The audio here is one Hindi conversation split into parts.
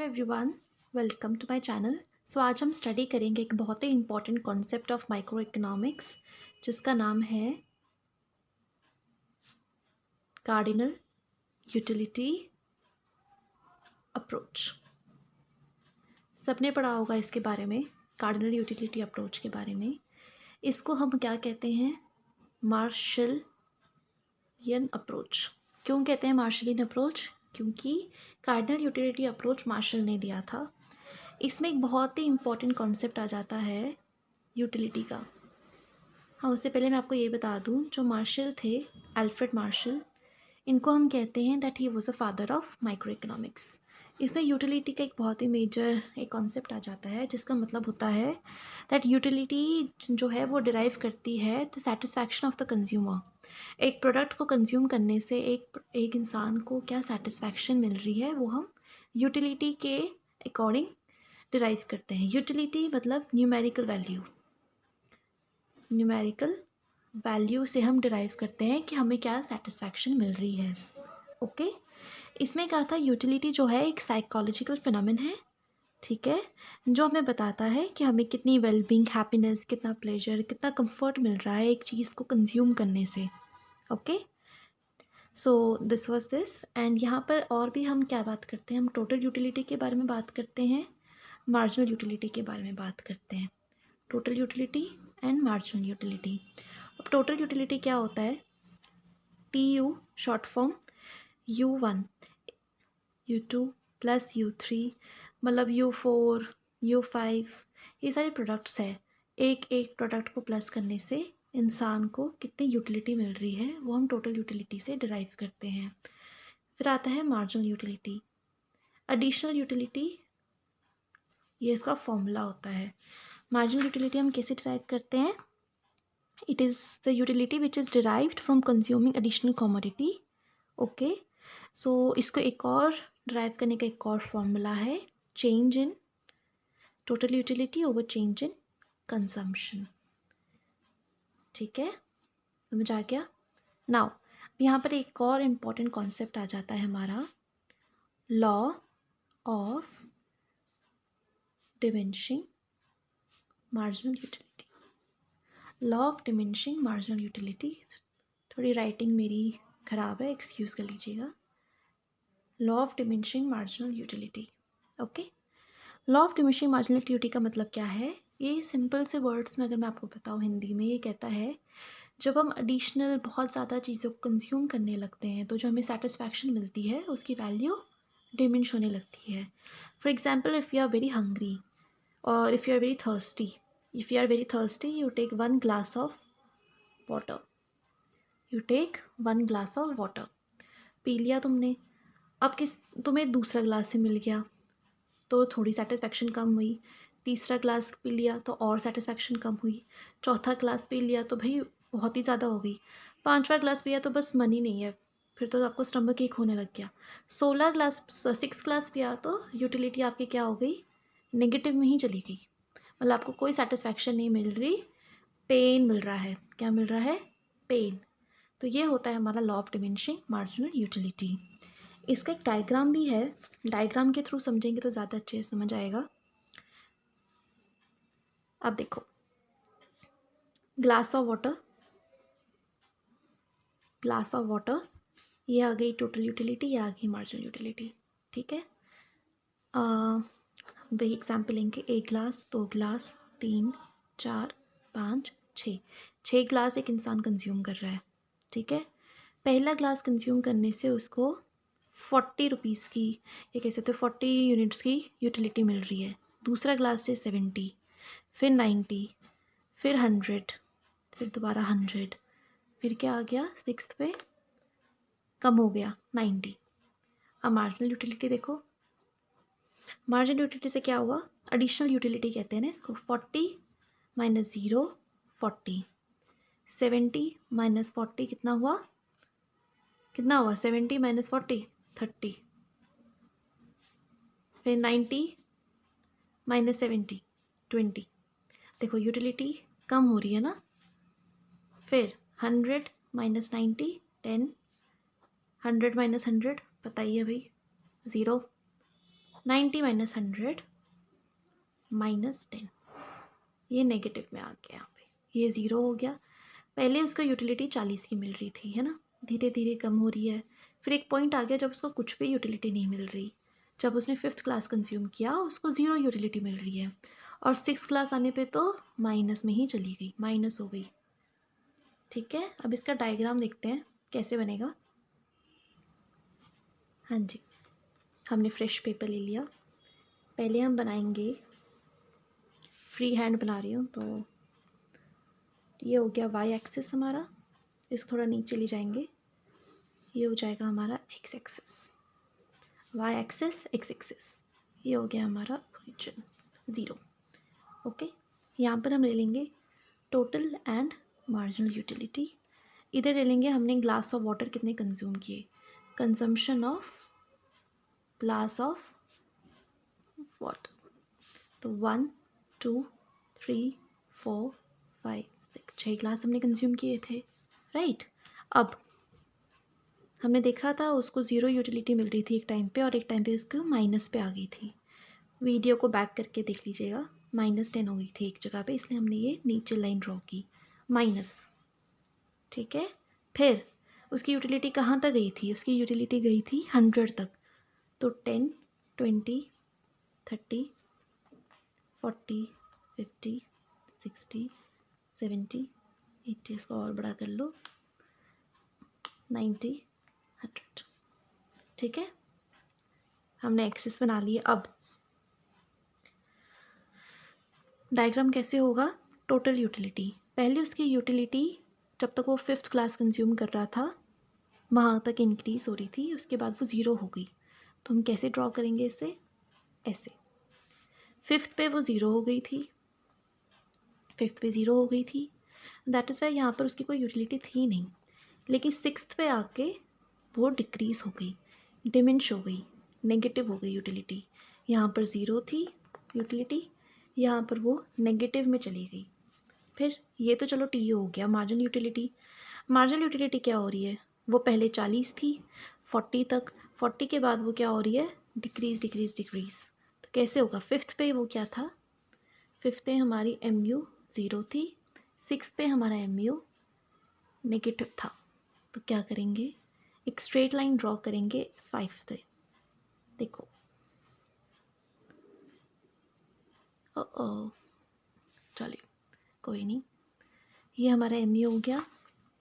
Everyone, welcome to my channel. So आज हम स्टडी करेंगे एक बहुत ही important concept of micro economics जिसका नाम है कार्डिनल यूटिलिटी अप्रोच। सबने पढ़ा होगा इसके बारे में, कार्डिनल यूटिलिटी अप्रोच के बारे में। इसको हम क्या कहते हैं? मार्शलियन अप्रोच। क्यों कहते हैं मार्शलियन अप्रोच? क्योंकि कार्डिनल यूटिलिटी अप्रोच मार्शल ने दिया था। इसमें एक बहुत ही इम्पॉर्टेंट कॉन्सेप्ट आ जाता है यूटिलिटी का। हाँ, उससे पहले मैं आपको ये बता दूँ, जो मार्शल थे, अल्फ्रेड मार्शल, इनको हम कहते हैं that he was a father of micro economics. इसमें यूटिलिटी का एक बहुत ही मेजर एक कॉन्सेप्ट आ जाता है जिसका मतलब होता है दैट यूटिलिटी जो है वो डिराइव करती है the satisfaction of the consumer. एक प्रोडक्ट को कंज्यूम करने से एक इंसान को क्या सेटिस्फैक्शन मिल रही है वो हम यूटिलिटी के अकॉर्डिंग डिराइव करते हैं। यूटिलिटी मतलब न्यूमेरिकल वैल्यू से हम डिराइव करते हैं कि हमें क्या सेटिस्फैक्शन मिल रही है। ओके, इसमें क्या था, यूटिलिटी जो है एक साइकोलॉजिकल फिनोमेन है, ठीक है, जो हमें बताता है कि हमें कितनी वेलबींग, हैप्पीनेस, कितना प्लेजर, कितना कंफर्ट मिल रहा है एक चीज़ को कंज्यूम करने से। Okay, so this was this. And यहाँ पर और भी हम क्या बात करते हैं, हम टोटल यूटिलिटी के बारे में बात करते हैं, मार्जिनल यूटिलिटी के बारे में बात करते हैं। Total utility and marginal utility. अब टोटल यूटिलिटी क्या होता है? TU short form U1 U2 plus U3 मतलब U4 U5, ये सारे प्रोडक्ट्स है। एक एक प्रोडक्ट को प्लस करने से इंसान को कितनी यूटिलिटी मिल रही है वो हम टोटल यूटिलिटी से डिराइव करते हैं। फिर आता है मार्जिनल यूटिलिटी, एडिशनल यूटिलिटी, ये इसका फॉर्मूला होता है। मार्जिनल यूटिलिटी हम कैसे डिराइव करते हैं? It is the utility which is derived from consuming additional commodity. Okay, so इसको एक और ड्राइव करने का एक और फॉर्मूला है, change in total utility over change in consumption. ठीक है, समझ आ गया? नाउ यहाँ पर एक और इम्पॉर्टेंट कॉन्सेप्ट आ जाता है हमारा, law of diminishing marginal utility. Law of diminishing marginal utility, थोड़ी राइटिंग मेरी ख़राब है, एक्सक्यूज़ कर लीजिएगा। Law of diminishing marginal utility. Okay, law of diminishing marginal utility का मतलब क्या है? ये सिंपल से वर्ड्स में अगर मैं आपको बताऊँ हिंदी में, ये कहता है जब हम एडिशनल बहुत ज़्यादा चीज़ों को कंज्यूम करने लगते हैं तो जो हमें सेटिस्फैक्शन मिलती है उसकी वैल्यू डिमिनिश होने लगती है। For example, if you are very hungry और if you are very thirsty, you take one glass of water, पी लिया तुमने। अब तुम्हें दूसरा ग्लास से मिल गया तो थोड़ी सेटिस्फैक्शन कम हुई, तीसरा ग्लास पी लिया तो और सेटिस्फैक्शन कम हुई, चौथा ग्लास पी लिया तो भाई बहुत ही ज़्यादा हो गई, पांचवा ग्लास पिया तो बस मन ही नहीं है, फिर तो आपको स्टमक एक होने लग गया, 6 ग्लास पिया तो यूटिलिटी आपकी क्या हो गई? नेगेटिव में ही चली गई। मतलब आपको कोई सेटिस्फैक्शन नहीं मिल रही, पेन मिल रहा है। क्या मिल रहा है? पेन। तो ये होता है हमारा law of diminishing marginal utility. इसका एक डायग्राम भी है, डायग्राम के थ्रू समझेंगे तो ज़्यादा अच्छे से समझ आएगा। अब देखो, ग्लास ऑफ वाटर, ये आ गई टोटल यूटिलिटी, ये आ गई मार्जिनल यूटिलिटी। ठीक है, वही एग्जाम्पल लेंगे, 1 ग्लास, 2 ग्लास, 3, 4, 5, 6 ग्लास एक इंसान कंज्यूम कर रहा है। ठीक है, पहला ग्लास कंज्यूम करने से उसको 40 रुपीज़ की, ये कह सकते हो 40 यूनिट्स की यूटिलिटी मिल रही है। दूसरा ग्लास से 70, फिर 90, फिर 100, फिर दोबारा 100, फिर क्या आ गया, 6th पे कम हो गया 90। अब मार्जिनल यूटिलिटी देखो, मार्जिनल यूटिलिटी से क्या हुआ? एडिशनल यूटिलिटी कहते हैं ना इसको। 40 माइनस 0 40, 70 माइनस 40 कितना हुआ? 70 माइनस 40 30, फिर 90 माइनस 70 20। देखो यूटिलिटी कम हो रही है ना। फिर 100 माइनस 90 10, 100 माइनस 100 पता ही है भाई, 0, 90 माइनस 100 माइनस 10, ये नेगेटिव में आ गया यहाँ पे, ये ज़ीरो हो गया। पहले उसको यूटिलिटी 40 की मिल रही थी, है ना, धीरे धीरे कम हो रही है। फिर एक पॉइंट आ गया जब उसको कुछ भी यूटिलिटी नहीं मिल रही, जब उसने 5th क्लास कंज्यूम किया उसको ज़ीरो यूटिलिटी मिल रही है, और 6th क्लास आने पे तो माइनस में ही चली गई, माइनस हो गई। ठीक है, अब इसका डायग्राम देखते हैं कैसे बनेगा। हाँ जी, हमने फ्रेश पेपर ले लिया। पहले हम बनाएंगे, फ्री हैंड बना रही हूँ, तो ये हो गया वाई एक्सिस हमारा, इसको थोड़ा नीचे ले जाएंगे, ये हो जाएगा हमारा X axis, Y axis X axis, ये हो गया हमारा ओरिजिन 0। ओके, यहाँ पर हम ले लेंगे टोटल एंड मार्जिनल यूटिलिटी। इधर ले लेंगे हमने ग्लास ऑफ वाटर कितने कंज्यूम किए, consumption of glass of water, तो 1 2 3 4 5 6, 6 ग्लास हमने कंज्यूम किए थे, राइट। अब हमने देखा था उसको ज़ीरो यूटिलिटी मिल रही थी एक टाइम पे, और एक टाइम पे उसको माइनस पे आ गई थी। वीडियो को बैक करके देख लीजिएगा, -10 हो गई थी एक जगह पे, इसलिए हमने ये नीचे लाइन ड्रॉ की, माइनस। ठीक है, फिर उसकी यूटिलिटी कहाँ तक गई थी, उसकी यूटिलिटी गई थी 100 तक, तो 10 20 30 40 50 60 70 80, इसको और बड़ा कर लो, 90 100। ठीक है, हमने एक्सिस बना लिए। अब डायग्राम कैसे होगा, टोटल यूटिलिटी, पहले उसकी यूटिलिटी जब तक वो 5th क्लास कंज्यूम कर रहा था वहाँ तक इंक्रीज हो रही थी, उसके बाद वो ज़ीरो हो गई। तो हम कैसे ड्रॉ करेंगे इसे, ऐसे, 5th पे वो ज़ीरो हो गई थी, 5th पे ज़ीरो हो गई थी, दैट इज़ वाई यहाँ पर उसकी कोई यूटिलिटी थी नहीं। लेकिन 6th पे आके वो डिक्रीज़ हो गई, डिमिनिश हो गई, नेगेटिव हो गई यूटिलिटी। यहाँ पर ज़ीरो थी यूटिलिटी, यहाँ पर वो नेगेटिव में चली गई। फिर ये तो चलो टी हो गया मार्जिनल यूटिलिटी। मार्जिनल यूटिलिटी क्या हो रही है, वो पहले 40 थी 40 तक, 40 के बाद वो क्या हो रही है, डिक्रीज़ डिक्रीज़ डिक्रीज़। तो कैसे होगा, 5th पे वो क्या था, 5th पे हमारी MU ज़ीरो थी, 6th पे हमारा MU नेगेटिव था। तो क्या करेंगे, एक स्ट्रेट लाइन ड्रॉ करेंगे 5 से, देखो, चलिए कोई नहीं, ये हमारा MU हो गया,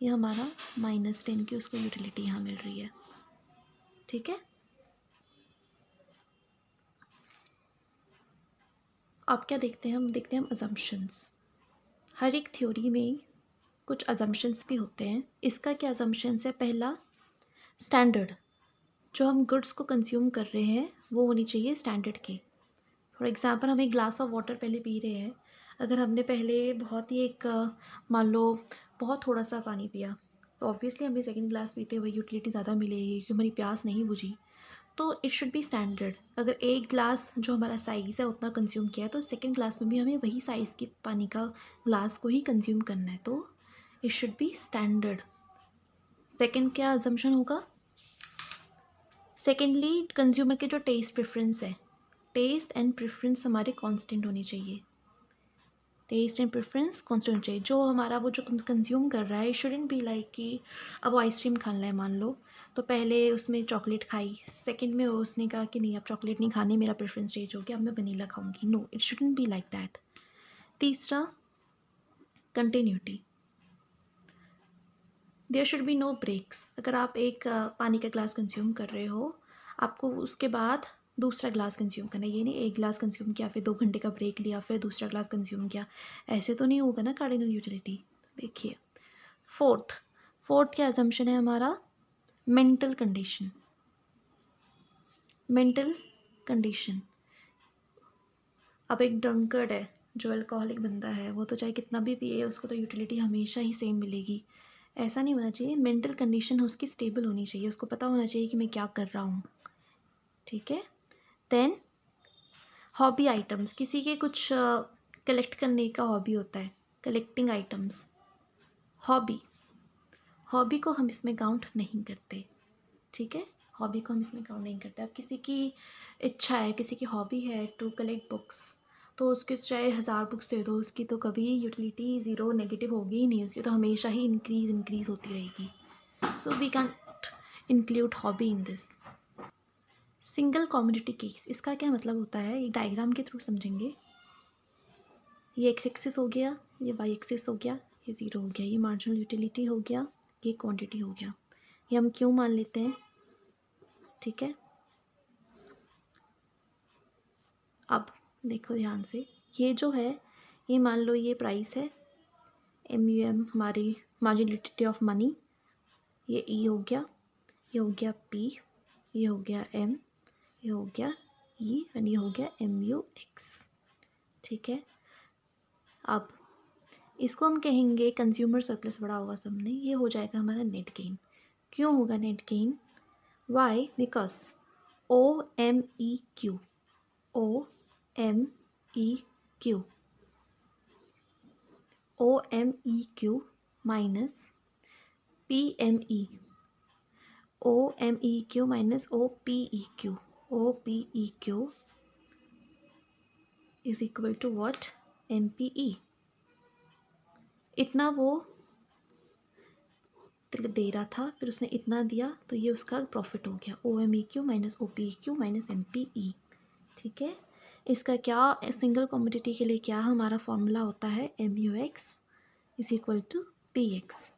ये हमारा -10 की उसको यूटिलिटी यहाँ मिल रही है। ठीक है, अब क्या देखते हैं, हम देखते हैं हम अजम्पशंस। हर एक थ्योरी में कुछ अजम्पशंस भी होते हैं। इसका क्या अजम्पशंस है, पहला स्टैंडर्ड, जो हम गुड्स को कंज्यूम कर रहे हैं वो होनी चाहिए स्टैंडर्ड की। फॉर एग्ज़ाम्पल हम एक ग्लास ऑफ वाटर पहले पी रहे हैं, अगर हमने पहले बहुत ही एक मान लो बहुत थोड़ा सा पानी पिया, तो ऑब्वियसली हमें सेकंड ग्लास पीते हुए यूटिलिटी ज़्यादा मिलेगी क्योंकि हमारी प्यास नहीं बुझी। तो इट शुड बी स्टैंडर्ड, अगर एक ग्लास जो हमारा साइज़ है उतना कंज्यूम किया है तो सेकंड ग्लास में भी हमें वही साइज़ की पानी का ग्लास को ही कंज्यूम करना है, तो it should be standard. Second क्या अजम्पशन होगा, सेकेंडली कंज्यूमर के जो टेस्ट प्रेफरेंस है, टेस्ट एंड प्रेफरेंस हमारे कांस्टेंट होनी चाहिए, टेस्ट एंड प्रेफरेंस कांस्टेंट होनी चाहिए। जो हमारा वो जो कंज्यूम कर रहा है, शुडंट बी लाइक कि अब वो आइसक्रीम खाना है मान लो, तो पहले उसमें चॉकलेट खाई, सेकंड में उसने कहा कि नहीं अब चॉकलेट नहीं खानी, मेरा प्रेफरेंस चेंज हो गया, अब मैं वनीला खाऊंगी। No, it shouldn't be like that. तीसरा continuity, there should be no breaks. अगर आप एक पानी का ग्लास कंज्यूम कर रहे हो, आपको उसके बाद दूसरा ग्लास कंज्यूम करना है, ये नहीं एक ग्लास कंज्यूम किया फिर 2 घंटे का ब्रेक लिया फिर दूसरा ग्लास कंज्यूम किया, ऐसे तो नहीं होगा ना कार्डिनल यूटिलिटी। देखिए फोर्थ, फोर्थ क्या अजम्पशन है हमारा, मेंटल कंडीशन, मेंटल कंडीशन। अब एक ड्रंकर्ड है, जो अल्कोहलिक बंदा है, वो तो चाहे कितना भी पिए उसको तो यूटिलिटी हमेशा ही सेम मिलेगी, ऐसा नहीं होना चाहिए। मेंटल कंडीशन उसकी स्टेबल होनी चाहिए, उसको पता होना चाहिए कि मैं क्या कर रहा हूँ। ठीक है, देन हॉबी आइटम्स, किसी के कुछ कलेक्ट करने का हॉबी होता है, कलेक्टिंग आइटम्स, हॉबी, हॉबी को हम इसमें काउंट नहीं करते। ठीक है, हॉबी को हम इसमें काउंट नहीं करते। अब किसी की इच्छा है, किसी की हॉबी है टू कलेक्ट बुक्स, तो उसके चाहे 1000 बुक्स दे दो, उसकी तो कभी यूटिलिटी ज़ीरो नेगेटिव होगी ही नहीं, उसकी तो हमेशा ही इंक्रीज़ होती रहेगी। So we can't include hobby in this. Single commodity case, इसका क्या मतलब होता है, ये डायग्राम के थ्रू समझेंगे। ये एक्स एक्सिस हो गया, ये वाई एक्सिस हो गया, ये ज़ीरो हो गया, ये मार्जिनल यूटिलिटी हो गया, ये क्वांटिटी हो गया, ये हम क्यों मान लेते हैं, ठीक है। अब देखो ध्यान से, ये जो है, ये मान लो ये प्राइस है, MUM हमारी मार्जिनल यूटिलिटी ऑफ मनी, ये E हो गया, ये हो गया P, ये हो गया M, ये हो गया E और ये हो गया MUX, ठीक है। अब इसको हम कहेंगे कंज्यूमर सरप्लस बढ़ा हुआ सबने, ये हो जाएगा हमारा नेट गेन। क्यों होगा net gain? Why? Because OMEQ, OMEQ, OMEQ minus PME, OMEQ minus OPEQ, OPEQ is equal to what? MPE। इतना वो दे रहा था, फिर उसने इतना दिया, तो ये उसका प्रॉफिट हो गया, OMEQ minus OPEQ minus MPE, ठीक है। इसका क्या सिंगल कमोडिटी के लिए क्या हमारा फॉर्मूला होता है, MUX is equal to PX,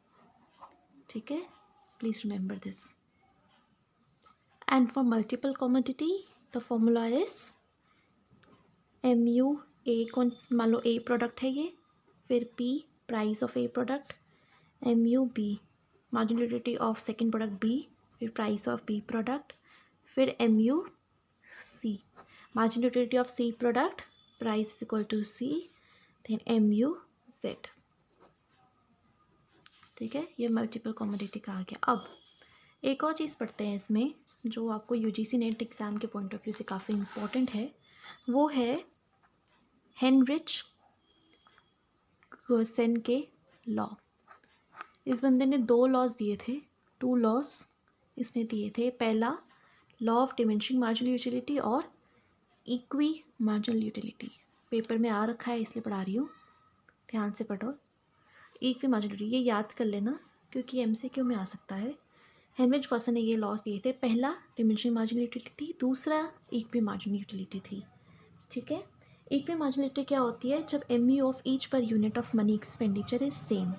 ठीक है। Please remember this. And for multiple commodity the formula is MUA, कौन मान लो A प्रोडक्ट है ये, फिर P price of A product, MUB marginal utility of second product B, फिर प्राइस ऑफ B प्रोडक्ट, फिर MUC marginal utility of C product, price is equal to C, then MUZ, ठीक है। ये मल्टीपल कमोडिटी का आ गया। अब एक और चीज़ पढ़ते हैं इसमें, जो आपको UGC नेट एग्ज़ाम के पॉइंट ऑफ व्यू से काफ़ी इम्पोर्टेंट है, वो है हेनरिच गर्सन के लॉ। इस बंदे ने 2 लॉज दिए थे, 2 लॉज इसने दिए थे। पहला law of diminishing marginal utility और इक्वी मार्जिनल यूटिलिटी, पेपर में आ रखा है इसलिए पढ़ा रही हूँ, ध्यान से पढ़ो। इक्वी मार्जिनल यूटिलिटी ये याद कर लेना, क्योंकि MCQ में आ सकता है। हेनरिच गर्सन ने ये लॉज दिए थे, पहला डिमिनिशिंग मार्जिनल यूटिलिटी थी, दूसरा इक्वी मार्जिनल यूटिलिटी थी, ठीक है। इक्वी मार्जिनलिटी क्या होती है? जब MU of each per unit of money expenditure is same,